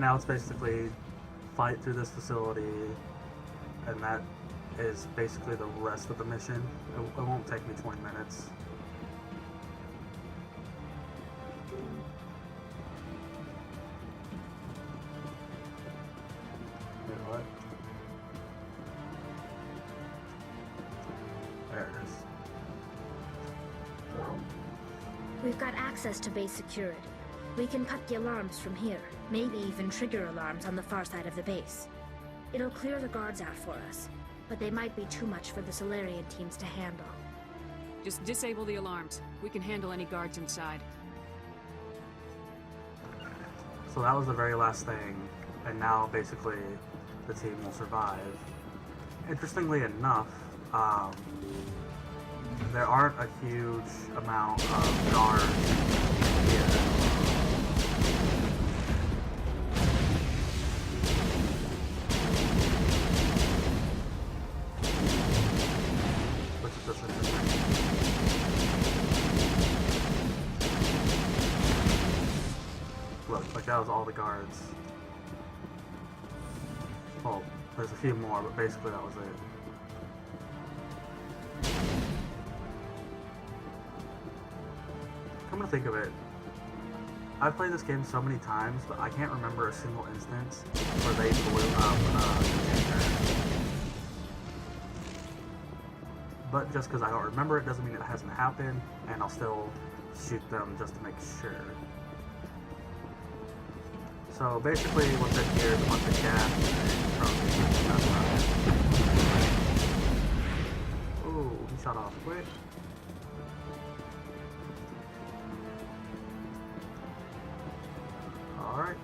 now it's basically fight through this facility, and that is basically the rest of the mission. It won't take me 20 minutes. Wait, what? There it is. We've got access to base security. We can cut the alarms from here, maybe even trigger alarms on the far side of the base. It'll clear the guards out for us, but they might be too much for the Solarian teams to handle. Just disable the alarms. We can handle any guards inside. So that was the very last thing, and now basically the team will survive. Interestingly enough, there aren't a huge amount of guards here. Which is just interesting. Look, like that was all the guards. Well, there's a few more, but basically that was it. Come to think of it, I've played this game so many times, but I can't remember a single instance where they blew up a container. But just because I don't remember it doesn't mean it hasn't happened, and I'll still shoot them just to make sure. So basically what's in here is a bunch of gas and ooh, he shot off quick. Alright,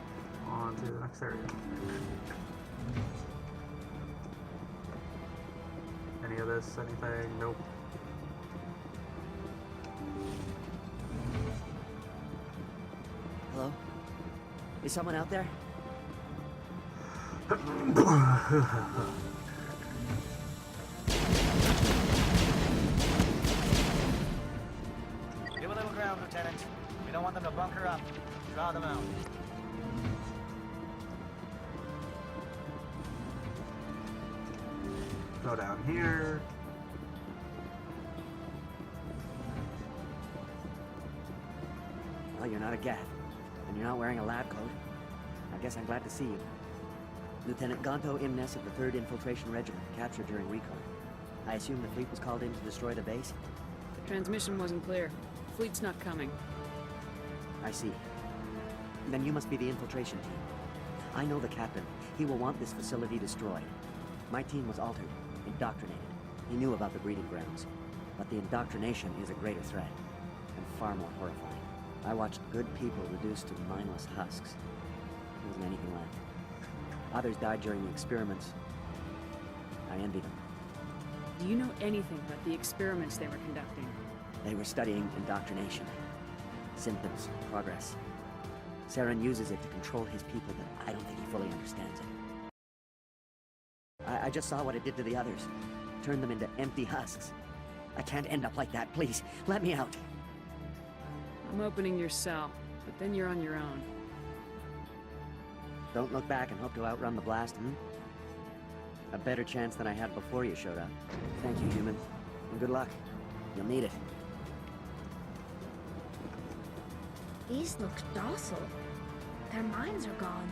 on to the next area. Any of this, anything? Nope. Hello? Is someone out there? Give a little ground, Lieutenant. We don't want them to bunker up. Draw them out. Go down here. Well, you're not a Gath, and you're not wearing a lab coat. I guess I'm glad to see you. Lieutenant Gonto Imnes of the 3rd Infiltration Regiment, captured during recon. I assume the fleet was called in to destroy the base? The transmission wasn't clear. Fleet's not coming. I see. Then you must be the infiltration team. I know the captain. He will want this facility destroyed. My team was altered, indoctrinated. He knew about the breeding grounds. But the indoctrination is a greater threat, and far more horrifying. I watched good people reduced to mindless husks. There wasn't anything left. Others died during the experiments. I envy them. Do you know anything about the experiments they were conducting? They were studying indoctrination. Symptoms, progress. Saren uses it to control his people, but I don't think he fully understands it. I just saw what it did to the others. Turned them into empty husks. I can't end up like that, please. Let me out. I'm opening your cell, but then you're on your own. Don't look back and hope to outrun the blast, A better chance than I had before you showed up. Thank you, human. And good luck. You'll need it. These look docile. Their minds are gone.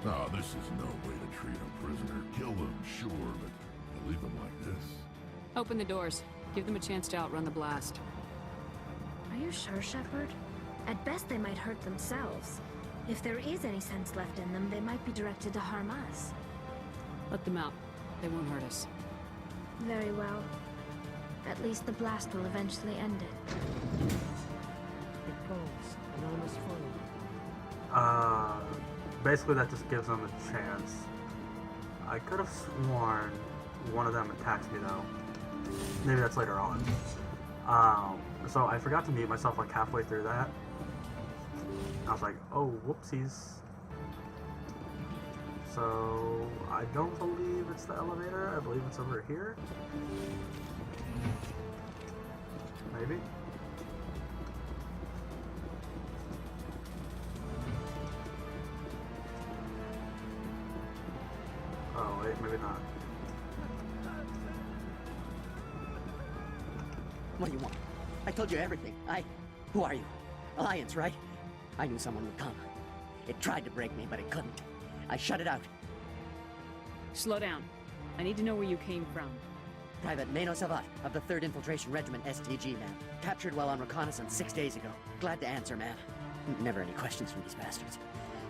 Oh, this is no way to treat a prisoner. Kill them, sure, but to leave them like this? Open the doors. Give them a chance to outrun the blast. Are you sure, Shepard? At best, they might hurt themselves. If there is any sense left in them, they might be directed to harm us. Let them out. They won't hurt us. Very well. At least the blast will eventually end it. It goes. Enormous foe. Basically that just gives them a chance. I could have sworn one of them attacked me though. Maybe that's later on. So I forgot to mute myself like halfway through that. I was like, oh, whoopsies. So I don't believe it's the elevator. I believe it's over here. Maybe. maybe not. What do you want? I told you everything. Who are you? Alliance, right? I knew someone would come. It tried to break me, but it couldn't. I shut it out. Slow down. I need to know where you came from. Private Mano Savat of the 3rd Infiltration Regiment STG, ma'am. Captured while on reconnaissance 6 days ago. Glad to answer, ma'am. Never any questions from these bastards.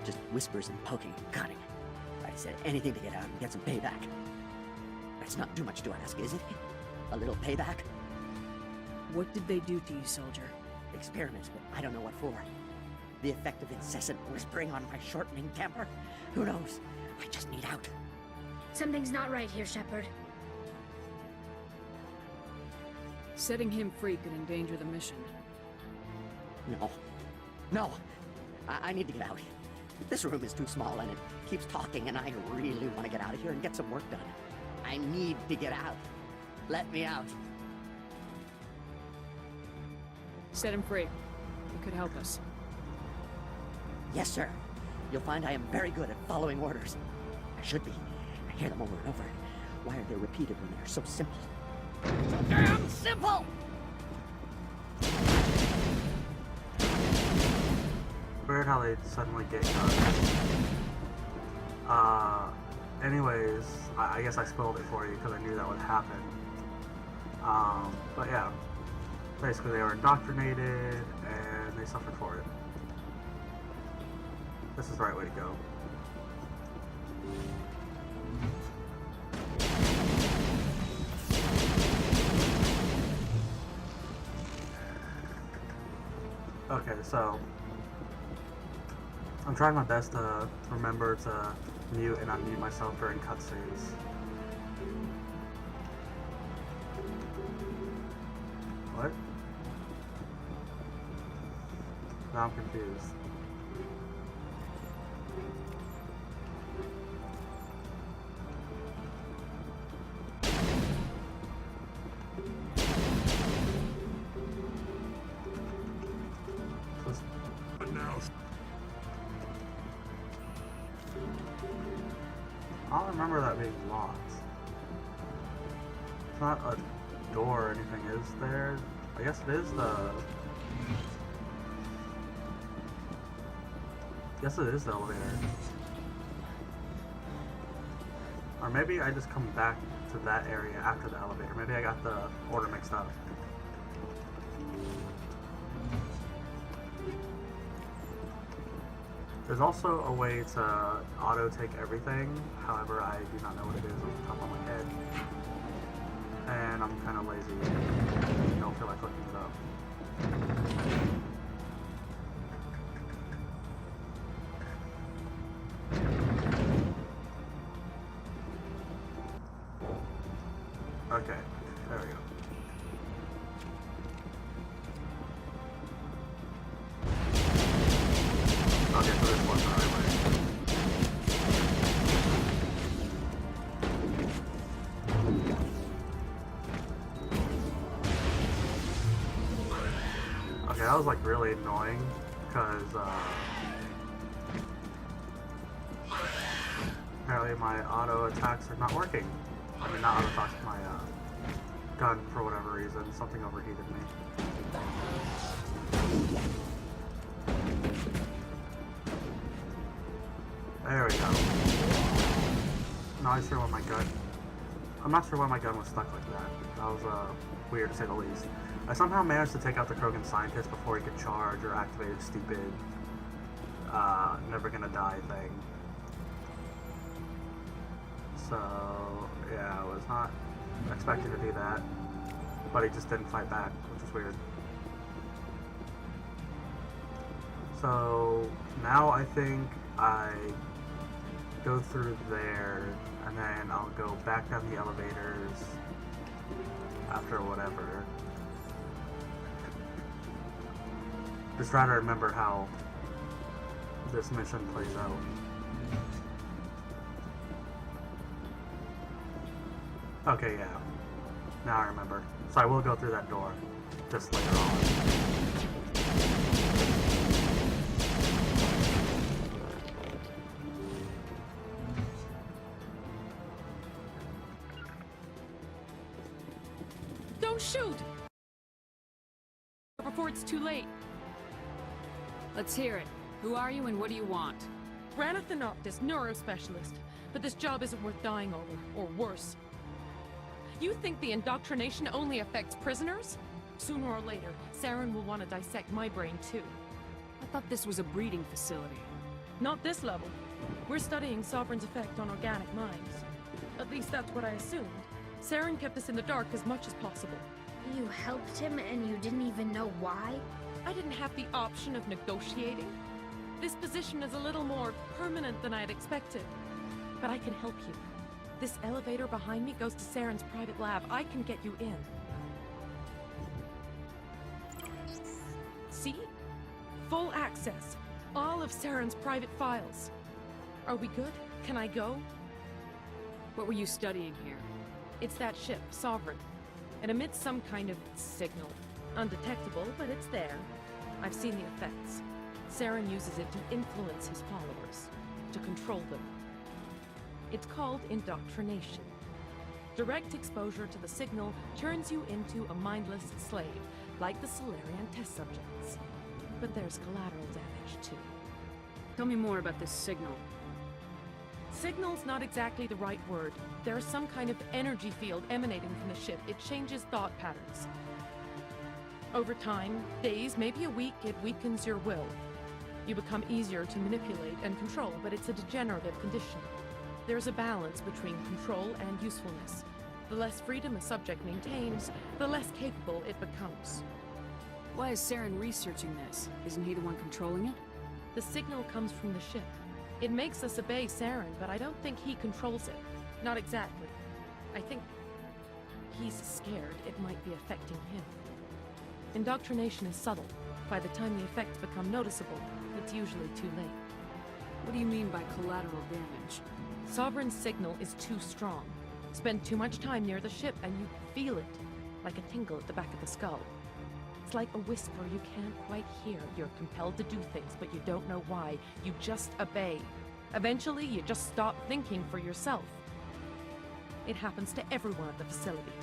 Just whispers and poking and cutting. I said anything to get out and get some payback. That's not too much to ask, is it? A little payback? What did they do to you, soldier? Experiments, but I don't know what for. The effect of incessant whispering on my shortening temper? Who knows? I just need out. Something's not right here, Shepard. Setting him free could endanger the mission. No. No! I need to get out. This room is too small and it keeps talking and I really want to get out of here and get some work done. I need to get out. Let me out. Set him free. It could help us. Yes, sir. You'll find I am very good at following orders. I should be. I hear them over and over. Why are they repeated when they're so simple? So damn simple! Weird how they suddenly get done. Anyways, I guess I spoiled it for you because I knew that would happen. But yeah, basically they were indoctrinated and they suffered for it. This is the right way to go. Okay, so I'm trying my best to remember to mute and unmute myself during cutscenes. What? Now I'm confused. I don't remember that being locked. It's not a door or anything, is there? I guess it is the... Yes, it is the elevator. Or maybe I just come back to that area after the elevator. Maybe I got the order mixed up. There's also a way to auto-take everything, however I do not know what it is off the top of my head. And I'm kind of lazy. I don't feel like looking it up. Okay, there we go. Okay, so this one's the right way. Okay, that was like really annoying, because apparently my auto attacks are not working. I mean, not auto attacks, my gun, for whatever reason, something overheated me. There we go. Not sure why my gun... I'm not sure why my gun was stuck like that. That was weird to say the least. I somehow managed to take out the Krogan scientist before he could charge or activate his stupid never gonna die thing. So, yeah, I was not expecting to do that. But he just didn't fight back, which is weird. So, now I think I go through there, and then I'll go back down the elevators after whatever. Just trying to remember how this mission plays out. Okay, yeah. Now I remember. So I will go through that door just later on. Don't shoot! Before it's too late. Let's hear it. Who are you and what do you want? Granathan Noctis, neurospecialist. But this job isn't worth dying over, or worse. You think the indoctrination only affects prisoners? Sooner or later, Saren will want to dissect my brain too. I thought this was a breeding facility. Not this level. We're studying Sovereign's effect on organic minds. At least that's what I assumed. Saren kept us in the dark as much as possible. You helped him and you didn't even know why? I didn't have the option of negotiating. This position is a little more permanent than I had expected. But I can help you. This elevator behind me goes to Saren's private lab. I can get you in. See? Full access. All of Saren's private files. Are we good? Can I go? What were you studying here? It's that ship, Sovereign. It emits some kind of signal. Undetectable, but it's there. I've seen the effects. Saren uses it to influence his followers, to control them. It's called indoctrination. Direct exposure to the signal turns you into a mindless slave, like the Solarian test subjects. But there's collateral damage, too. Tell me more about this signal. Signal's not exactly the right word. There's some kind of energy field emanating from the ship. It changes thought patterns. Over time, days, maybe a week, it weakens your will. You become easier to manipulate and control, but it's a degenerative condition. There's a balance between control and usefulness. The less freedom a subject maintains, the less capable it becomes. Why is Saren researching this? Isn't he the one controlling it? The signal comes from the ship. It makes us obey Saren, but I don't think he controls it. Not exactly. I think he's scared it might be affecting him. Indoctrination is subtle. By the time the effects become noticeable, it's usually too late. What do you mean by collateral damage? Sovereign's signal is too strong. Spend too much time near the ship and you feel it, like a tingle at the back of the skull. It's like a whisper you can't quite hear. You're compelled to do things, but you don't know why. You just obey. Eventually, you just stop thinking for yourself. It happens to everyone at the facility.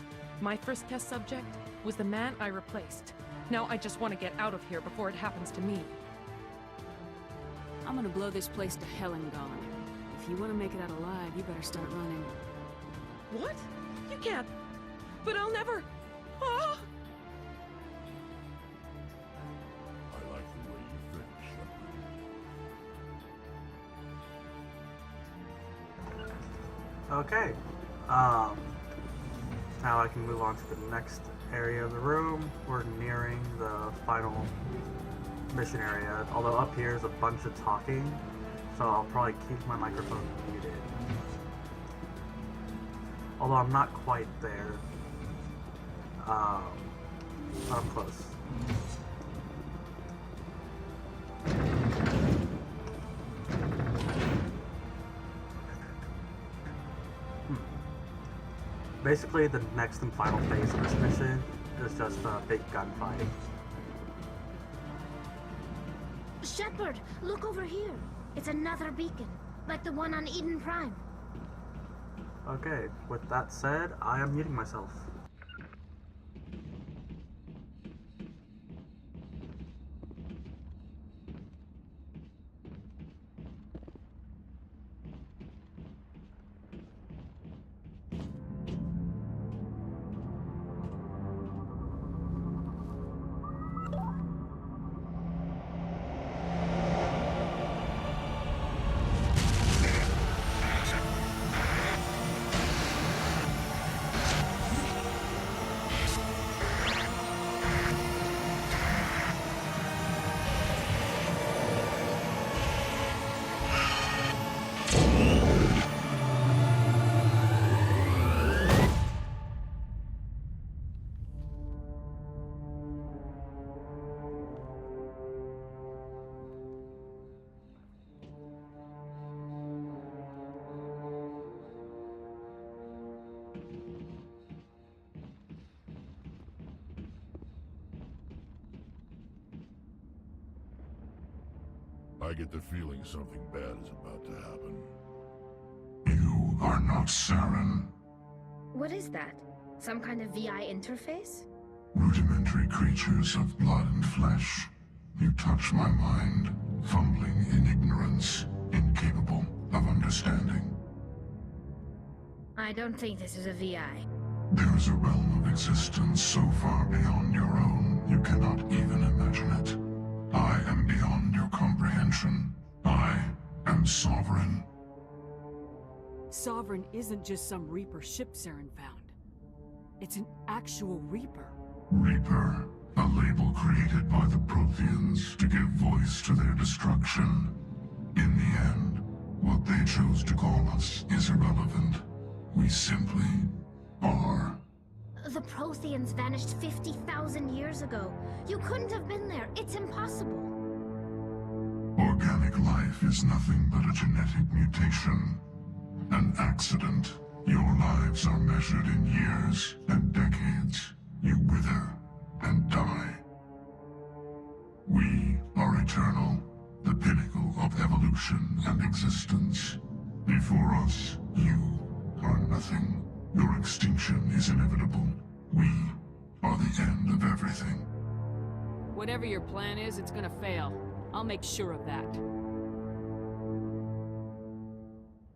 My first test subject was the man I replaced. Now I just want to get out of here before it happens to me. I'm gonna blow this place to hell and gone. If you want to make it out alive, you better start running. What? You can't. But I'll never. Ah! I like the way you think, Shepard. Okay. Now I can move on to the next area of the room. We're nearing the final mission area. Although up here is a bunch of talking, so I'll probably keep my microphone muted. Although I'm not quite there. I'm close. Basically, the next and final phase of this mission is just a big gunfight. Shepard, look over here. It's another beacon, like the one on Eden Prime. Okay, with that said, I am muting myself. I get the feeling something bad is about to happen. You are not Saren. What is that? Some kind of VI interface? Rudimentary creatures of blood and flesh. You touch my mind, fumbling in ignorance, incapable of understanding. I don't think this is a VI. There is a realm of existence so far beyond your own, you cannot even imagine it. I am beyond your comprehension. I am sovereign. Sovereign isn't just some Reaper ship Saren found. It's an actual Reaper. Reaper, a label created by the Protheans to give voice to their destruction. In the end, what they chose to call us is irrelevant. We simply are. The Protheans vanished 50,000 years ago. You couldn't have been there. It's impossible. Organic life is nothing but a genetic mutation. An accident. Your lives are measured in years and decades. You wither and die. We are eternal, the pinnacle of evolution and existence. Before us, you are nothing. Your extinction is inevitable. We are the end of everything. Whatever your plan is, it's gonna fail. I'll make sure of that.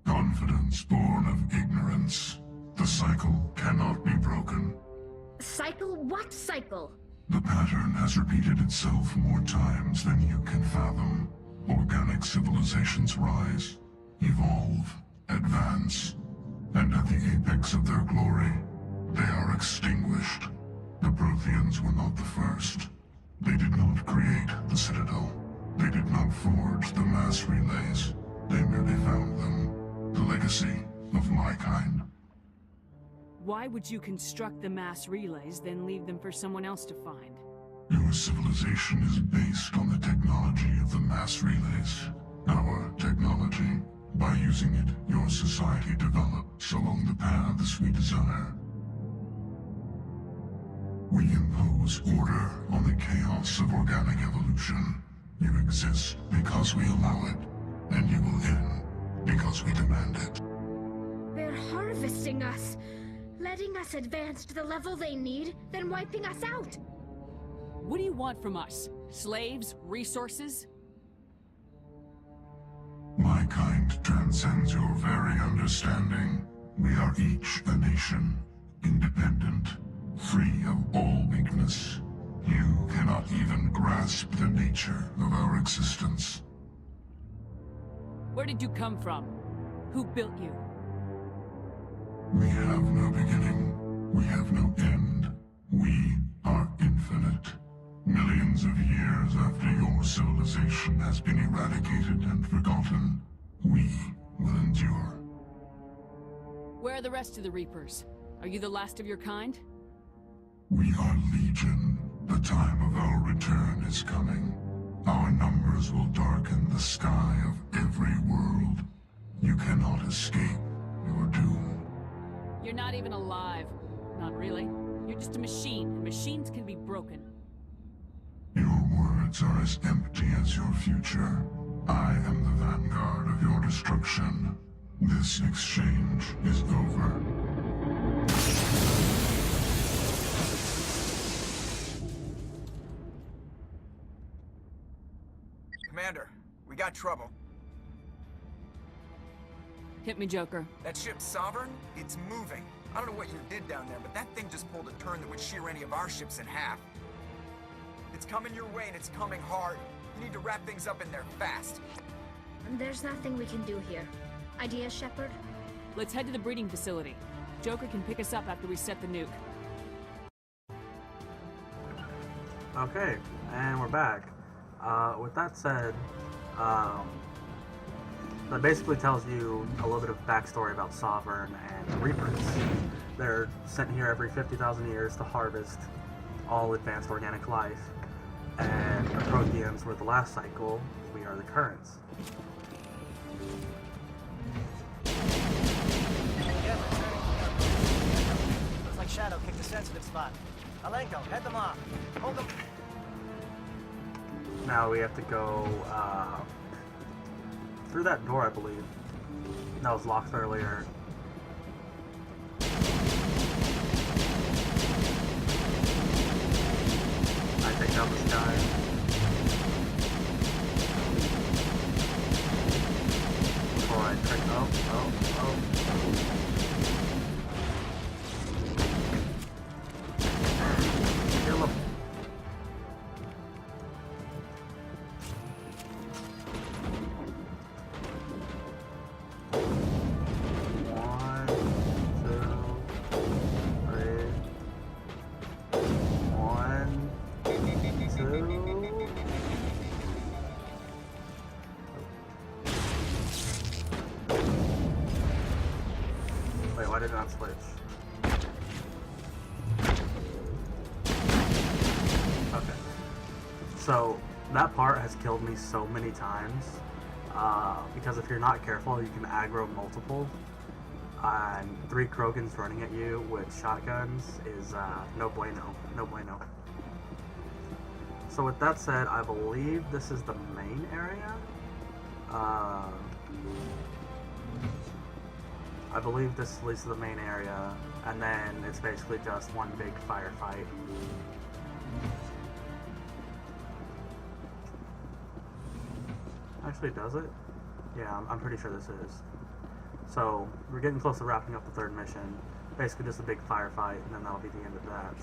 Confidence born of ignorance. The cycle cannot be broken. Cycle? What cycle? The pattern has repeated itself more times than you can fathom. Organic civilizations rise, evolve, advance, and at the apex of their glory, they are extinguished. The Protheans were not the first. They did not create the Citadel. They did not forge the mass relays. They merely found them. The legacy of my kind. Why would you construct the mass relays, then leave them for someone else to find? Your civilization is based on the technology of the mass relays. Our technology. By using it, your society develops along the paths we desire. We impose order on the chaos of organic evolution. You exist because we allow it, and you will end because we demand it. They're harvesting us. Letting us advance to the level they need, then wiping us out. What do you want from us? Slaves? Resources? My kind transcends your very understanding. We are each a nation, independent, free of all weakness. You cannot even grasp the nature of our existence. Where did you come from? Who built you? We have no beginning. We have no end. We are infinite. Millions of years after your civilization has been eradicated and forgotten, we will endure. Where are the rest of the Reapers? Are you the last of your kind? We are legion. The time of our return is coming. Our numbers will darken the sky of every world. You cannot escape your doom. You're not even alive. Not really. You're just a machine, and machines can be broken. Your words are as empty as your future. I am the vanguard of your destruction. This exchange is over. Commander, we got trouble. Hit me, Joker. That ship Sovereign, it's moving. I don't know what you did down there, but that thing just pulled a turn that would shear any of our ships in half. It's coming your way and it's coming hard. You need to wrap things up in there fast. There's nothing we can do here. Idea, Shepard? Let's head to the breeding facility. Joker can pick us up after we set the nuke. Okay, and we're back. With that said, that basically tells you a little bit of backstory about Sovereign and the Reapers. They're sent here every 50,000 years to harvest all advanced organic life, and the Protheans were the last cycle. We are the currents. Yeah, looks like Shadow kicked a sensitive spot. Alenko, head them off. Hold them. Now we have to go through that door, I believe. That was locked earlier. down the sky. Before I trick. Oh. Kill him. Wait, why did it not switch? Okay. So, that part has killed me so many times. Because if you're not careful, you can aggro multiple. And 3 Krogans running at you with shotguns is no bueno. No bueno. So with that said, I believe this is the main area. I believe this leads to the main area, and then it's basically just one big firefight. Actually, does it? Yeah, I'm pretty sure this is. So, we're getting close to wrapping up the 3rd mission. Basically just a big firefight, and then that'll be the end of that.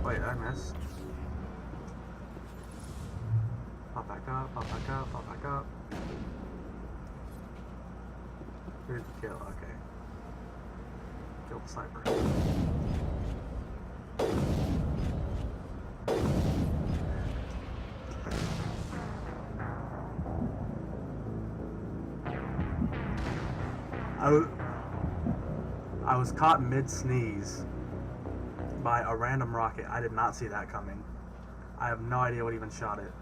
Wait, I missed. Pop back up, pop back up, pop back up. Here's the kill, okay. Kill the sniper. I was caught mid-sneeze by a random rocket. I did not see that coming. I have no idea what even shot it.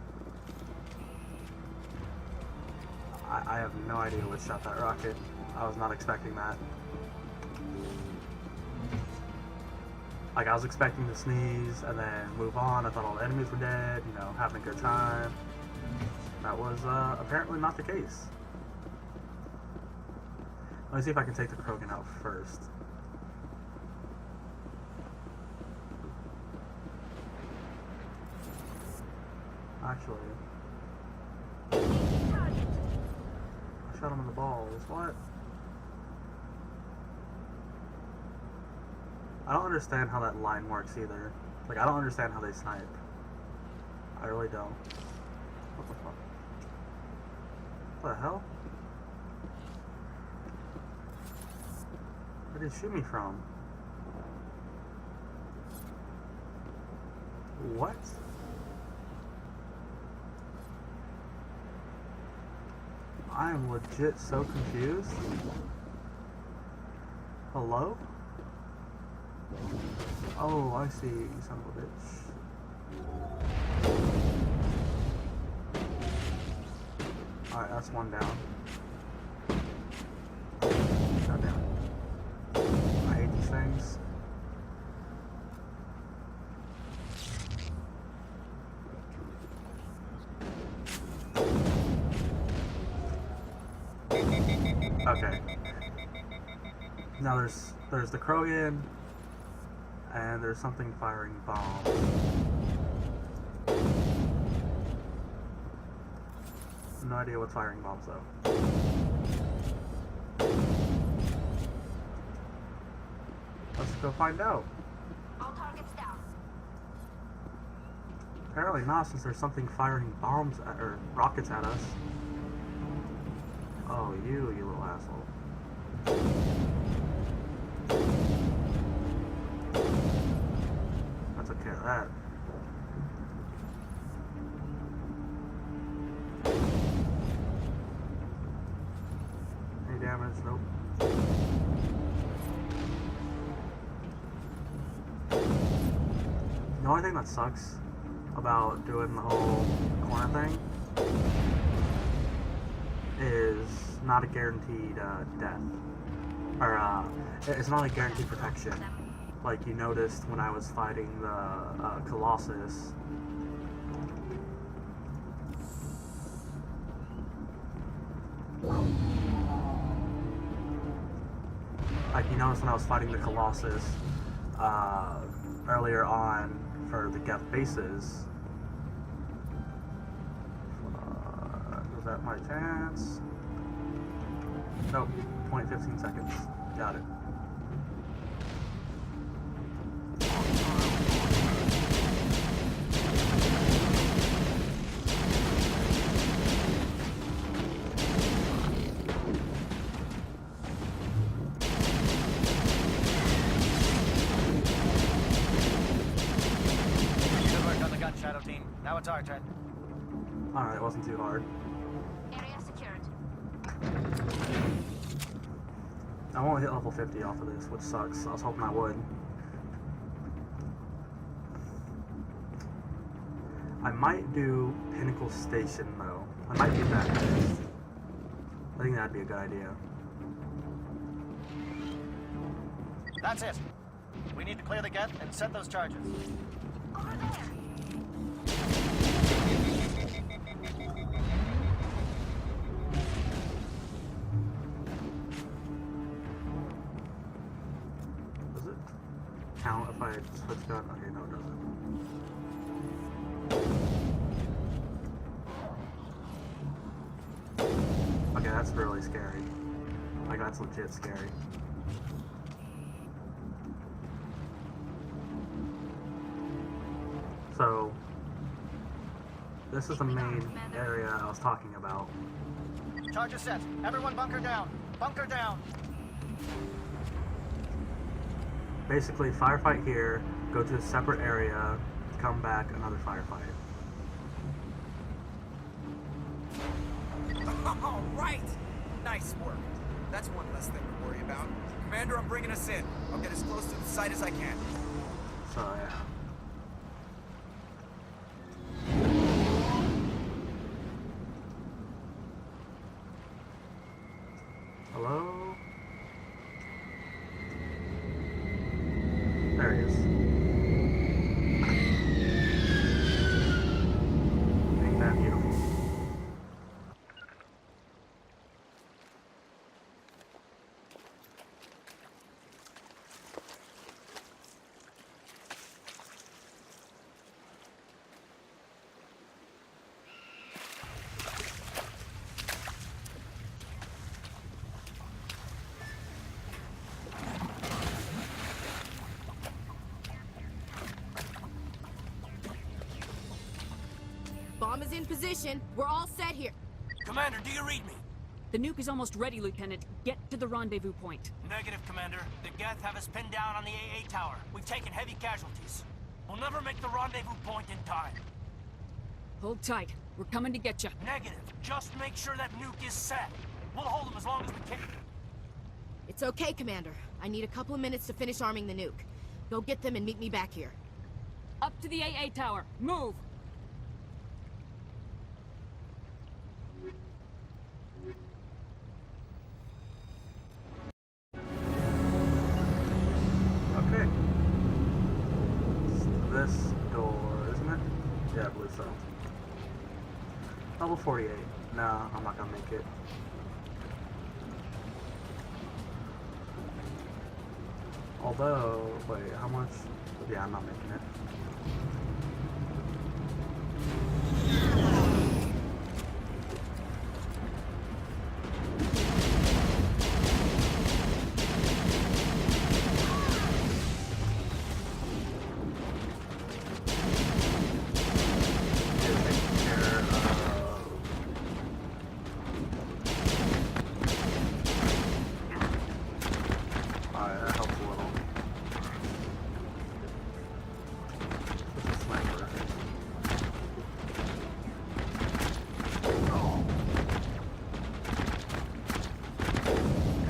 I have no idea what shot that rocket. I was not expecting that. Like, I was expecting to sneeze and then move on. I thought all the enemies were dead, you know, having a good time. That was apparently not the case. Let me see if I can take the Krogan out first. Actually, I shot him in the balls. What? I don't understand how that line works either. Like, I don't understand how they snipe. I really don't. What the fuck? What the hell? Where did he shoot me from? What? I am legit so confused. Hello? Oh, I see, you son of a bitch. Alright, that's one down. God damn it. I hate these things. Okay. Now there's the Krogan, and there's something firing bombs. No idea what's firing bombs though. Let's go find out. All targets down. Apparently not, since there's something firing bombs at, or rockets at us. Oh, you little asshole. I took care of that. Any damage? Nope. The only thing that sucks about doing the whole corner thing is not a guaranteed death. Or, it's not like guaranteed protection. Like you noticed when I was fighting the Colossus. Like you noticed when I was fighting the Colossus earlier on for the Geth bases. Was that my chance? Nope. 15 seconds. Got it. Good work on the gun, Shadow Team. Now it's our turn. Alright, it wasn't too hard. Area secured. I won't hit level 50 off of this, which sucks. I was hoping I would. I might do Pinnacle Station, though. I might do that next. I think that'd be a good idea. That's it. We need to clear the Geth and set those charges. Over there. Does it count if I switch gun? Okay, no, it doesn't. Okay, that's really scary. Like, that's legit scary. So, this is the main area I was talking about. Charges set. Everyone bunker down. Bunker down. Basically, firefight here, go to a separate area, come back, another firefight. All right! Nice work. That's one less thing to worry about. Commander, I'm bringing us in. I'll get as close to the site as I can. So, yeah. Hello? There he is. Ain't that beautiful? Bomb is in position. We're all set here. Commander, do you read me? The nuke is almost ready, Lieutenant. Get to the rendezvous point. Negative, Commander. The Geth have us pinned down on the AA tower. We've taken heavy casualties. We'll never make the rendezvous point in time. Hold tight. We're coming to get you. Negative. Just make sure that nuke is set. We'll hold them as long as we can. It's okay, Commander. I need a couple of minutes to finish arming the nuke. Go get them and meet me back here. Up to the AA tower. Move! Okay. It's this door, isn't it? Yeah, I believe so. Level 48. No, I'm not gonna make it. Although, wait, how much? Yeah, I'm not making it.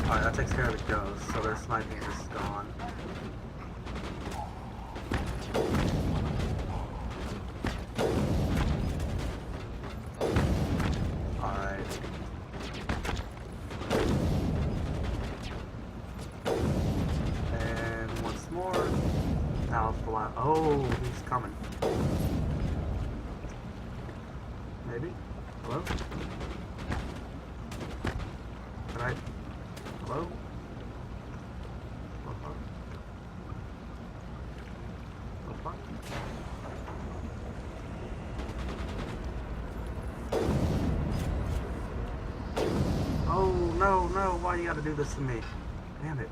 Alright, that takes care of the ghost, so their sniping is gone. Alright. more. Now it's the last. Oh, he's coming. Maybe? Hello? Can I? Hello? What the fuck? What the fuck? Oh, no, no, why you gotta do this to me? Damn it.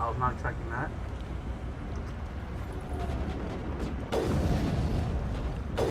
I was not expecting that.